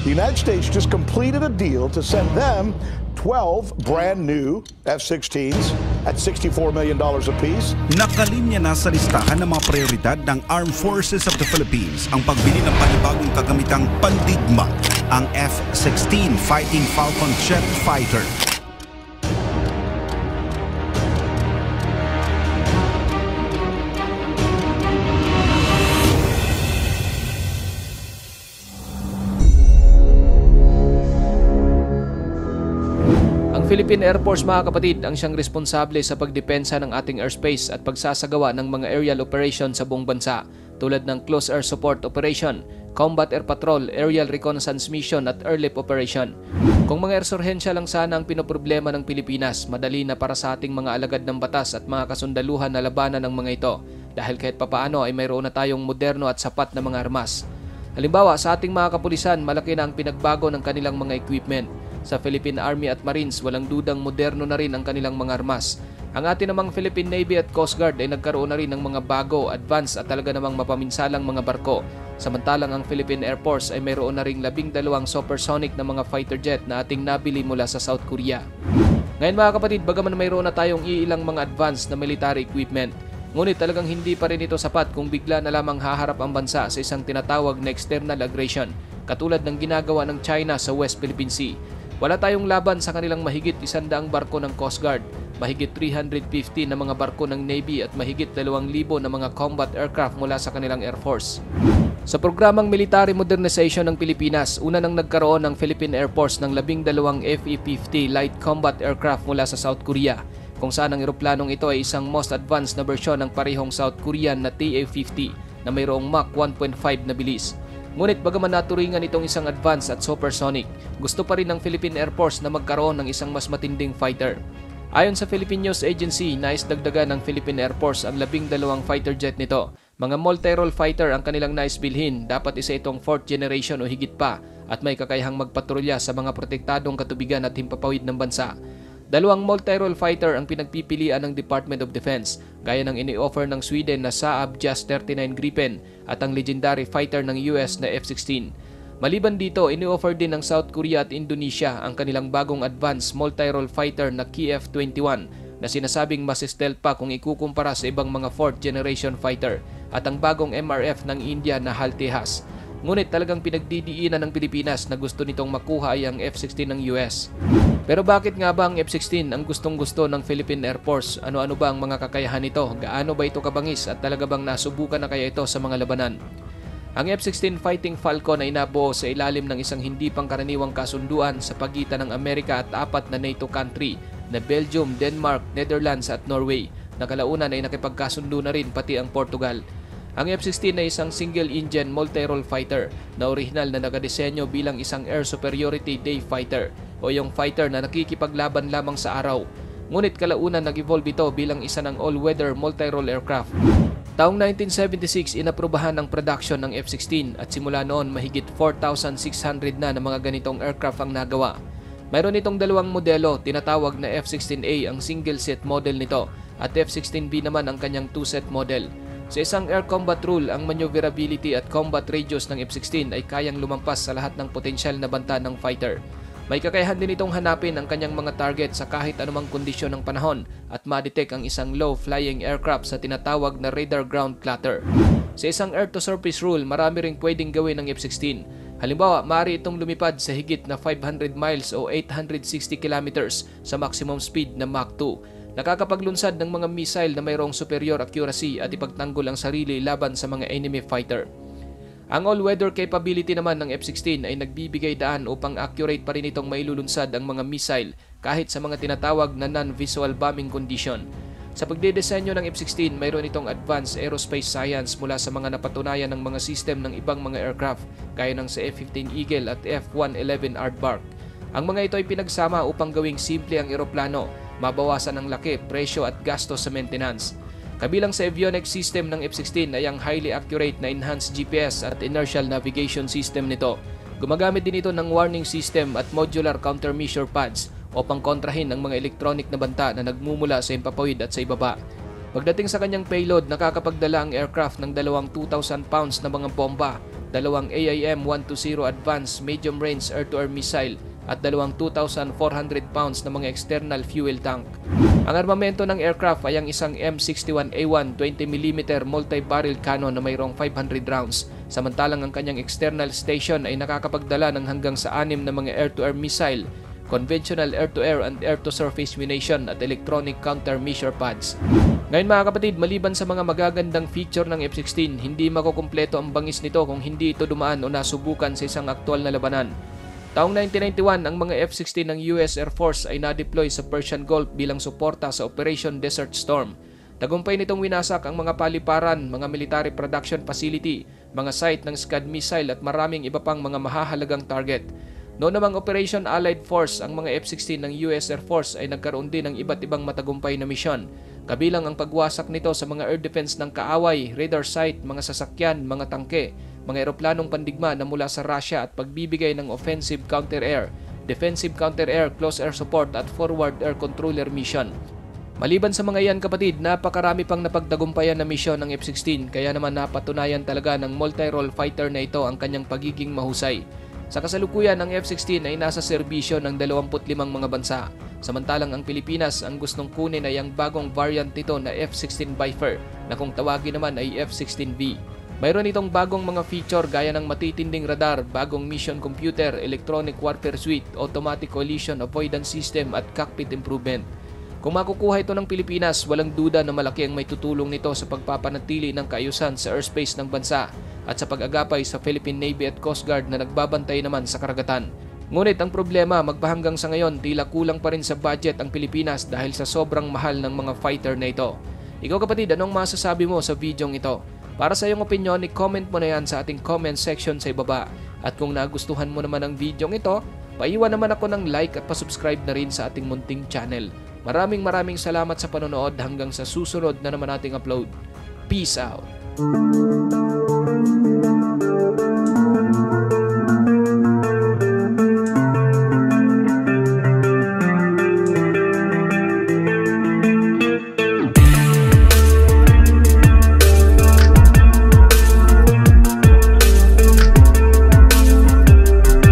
The United States just completed a deal to send them 12 brand new F-16s at $64 million apiece. Nakalinya na sa listahan ng mga prioridad ng Armed Forces of the Philippines ang pagbili ng panibagong kagamitang pandigma, ang F-16 Fighting Falcon jet fighter. Philippine Air Force, mga kapatid, ang siyang responsable sa pagdepensa ng ating airspace at pagsasagawa ng mga aerial operation sa buong bansa tulad ng Close Air Support Operation, Combat Air Patrol, Aerial Reconnaissance Mission at Airlift Operation. Kung mga ersorhensya lang sana ang pinoproblema ng Pilipinas, madali na para sa ating mga alagad ng batas at mga kasundaluhan na labanan ng mga ito dahil kahit papaano ay mayroon na tayong moderno at sapat na mga armas. Halimbawa, sa ating mga kapulisan, malaki na ang pinagbago ng kanilang mga equipment. Sa Philippine Army at Marines, walang dudang moderno na rin ang kanilang mga armas. Ang atin namang Philippine Navy at Coast Guard ay nagkaroon na rin ng mga bago, advanced at talaga namang mapaminsalang mga barko. Samantalang ang Philippine Air Force ay mayroon na ring 12 supersonic na mga fighter jet na ating nabili mula sa South Korea. Ngayon, mga kapatid, bagaman mayroon na tayong iilang mga advanced na military equipment, ngunit talagang hindi pa rin ito sapat kung bigla na lamang haharap ang bansa sa isang tinatawag na external aggression, katulad ng ginagawa ng China sa West Philippine Sea. Wala tayong laban sa kanilang mahigit 100 barko ng Coast Guard, mahigit 350 na mga barko ng Navy at mahigit 2,000 na mga combat aircraft mula sa kanilang Air Force. Sa programang military modernization ng Pilipinas, una nang nagkaroon ng Philippine Air Force ng 12 FE-50 light combat aircraft mula sa South Korea, kung saan ang eroplanong ito ay isang most advanced na bersyon ng parehong South Korean na TA-50 na mayroong Mach 1.5 na bilis. Ngunit bagaman naturingan itong isang advanced at supersonic, gusto pa rin ng Philippine Air Force na magkaroon ng isang mas matinding fighter. Ayon sa Philippine News Agency, nais dagdagan ng Philippine Air Force ang 12 fighter jet nito. Mga multi-role fighter ang kanilang nais bilhin, dapat isa itong 4th generation o higit pa at may kakayahang magpatrolya sa mga protektadong katubigan at himpapawid ng bansa. 2 multi-role fighter ang pinagpipilian ng Department of Defense, gaya ng ini-offer ng Sweden na Saab JAS-39 Gripen at ang legendary fighter ng US na F-16. Maliban dito, ini-offer din ng South Korea at Indonesia ang kanilang bagong advanced multi-role fighter na Kiev-21 na sinasabing mas stealth pa kung ikukumpara sa ibang mga 4th generation fighter at ang bagong MRF ng India na HAL-TEJAS. Ngunit talagang pinagdidiinan ng Pilipinas na gusto nitong makuha ay ang F-16 ng US. Pero bakit nga ba ang F-16 ang gustong-gusto ng Philippine Air Force? Ano-ano ba ang mga kakayahan nito? Gaano ba ito kabangis at talaga bang nasubukan na kaya ito sa mga labanan? Ang F-16 Fighting Falcon ay nabuo sa ilalim ng isang hindi pangkaraniwang kasunduan sa pagitan ng Amerika at 4 na NATO country na Belgium, Denmark, Netherlands at Norway. Nakalaunan ay nakipagkasundo na rin pati ang Portugal. Ang F-16 ay isang single-engine multi-role fighter na orihinal na nakadesenyo bilang isang air superiority day fighter o yung fighter na nakikipaglaban lamang sa araw. Ngunit kalaunan nag-evolve ito bilang isa ng all-weather multi-role aircraft. Taong 1976, inaprubahan ng production ng F-16 at simula noon mahigit 4,600 na mga ganitong aircraft ang nagawa. Mayroon itong 2 modelo, tinatawag na F-16A ang single set model nito at F-16B naman ang kanyang 2-set model. Sa isang air combat rule, ang maneuverability at combat radius ng F-16 ay kayang lumampas sa lahat ng potensyal na banta ng fighter. May kakayahan din itong hanapin ang kanyang mga target sa kahit anumang kondisyon ng panahon at ma-detect ang isang low-flying aircraft sa tinatawag na radar ground clutter. Sa isang air-to-surface rule, marami ring pwedeng gawin ng F-16. Halimbawa, maaari itong lumipad sa higit na 500 miles o 860 kilometers sa maximum speed na Mach 2. Nakakapaglunsad ng mga missile na mayroong superior accuracy at ipagtanggol ang sarili laban sa mga enemy fighter. Ang all-weather capability naman ng F-16 ay nagbibigay daan upang accurate pa rin itong mailulunsad ang mga missile kahit sa mga tinatawag na non-visual bombing condition. Sa pagdedesenyo ng F-16, mayroon itong advanced aerospace science mula sa mga napatunayan ng mga system ng ibang mga aircraft gaya ng sa F-15 Eagle at F-111 Aardvark. Ang mga ito ay pinagsama upang gawing simple ang eroplano, mabawasan ang laki, presyo at gastos sa maintenance. Kabilang sa avionics system ng F-16 ay ang highly accurate na enhanced GPS at inertial navigation system nito. Gumagamit din ito ng warning system at modular countermeasure pads o pangkontrahin ang mga electronic na banta na nagmumula sa himpapawid at sa ibaba. Pagdating sa kanyang payload, nakakapagdala ang aircraft ng 2,000 pounds na mga bomba 2 AIM-120 Advanced Medium Range Air-to-Air Missile at 2 2,400 pounds na mga external fuel tank. Ang armamento ng aircraft ay ang isang M61A1 20mm multi-barrel cannon na mayroong 500 rounds, samantalang ang kanyang external station ay nakakapagdala ng hanggang sa 6 na mga air-to-air missile, conventional air-to-air and air-to-surface munition at electronic countermeasure pads. Ngayon mga kapatid, maliban sa mga magagandang feature ng F-16, hindi makukumpleto ang bangis nito kung hindi ito dumaan o nasubukan sa isang aktwal na labanan. Taong 1991, ang mga F-16 ng US Air Force ay na-deploy sa Persian Gulf bilang suporta sa Operation Desert Storm. Tagumpay nitong winasak ang mga paliparan, mga military production facility, mga site ng Scud missile at maraming iba pang mga mahahalagang target. Noong namang Operation Allied Force, ang mga F-16 ng US Air Force ay nagkaroon din ng iba't ibang matagumpay na misyon, kabilang ang pagwasak nito sa mga air defense ng kaaway, radar site, mga sasakyan, mga tangke, mga eroplanong pandigma na mula sa Russia at pagbibigay ng offensive counter-air, defensive counter-air, close air support at forward air controller mission. Maliban sa mga iyan kapatid, napakarami pang napagtagumpayan na misyon ng F-16, kaya naman napatunayan talaga ng multi-role fighter na ito ang kanyang pagiging mahusay. Sa kasalukuyan, ang F-16 ay nasa serbisyo ng 25 mga bansa, samantalang ang Pilipinas ang gustong kunin ay ang bagong variant nito na F-16 Viper na kung tawagin naman ay F-16V. Mayroon itong bagong mga feature gaya ng matitinding radar, bagong mission computer, electronic warfare suite, automatic collision avoidance system at cockpit improvement. Kung makukuha ito ng Pilipinas, walang duda na malaki ang may tutulong nito sa pagpapanatili ng kaayusan sa airspace ng bansa at sa pag-agapay sa Philippine Navy at Coast Guard na nagbabantay naman sa karagatan. Ngunit ang problema, magpahanggang sa ngayon, tila kulang pa rin sa budget ang Pilipinas dahil sa sobrang mahal ng mga fighter na ito. Ikaw kapatid, anong masasabi mo sa videong ito? Para sa iyong opinion, i-comment mo na yan sa ating comment section sa ibaba. At kung nagustuhan mo naman ang videong ito, paiwan naman ako ng like at pasubscribe na rin sa ating munting channel. Maraming salamat sa panonood hanggang sa susunod na naman nating upload. Peace out!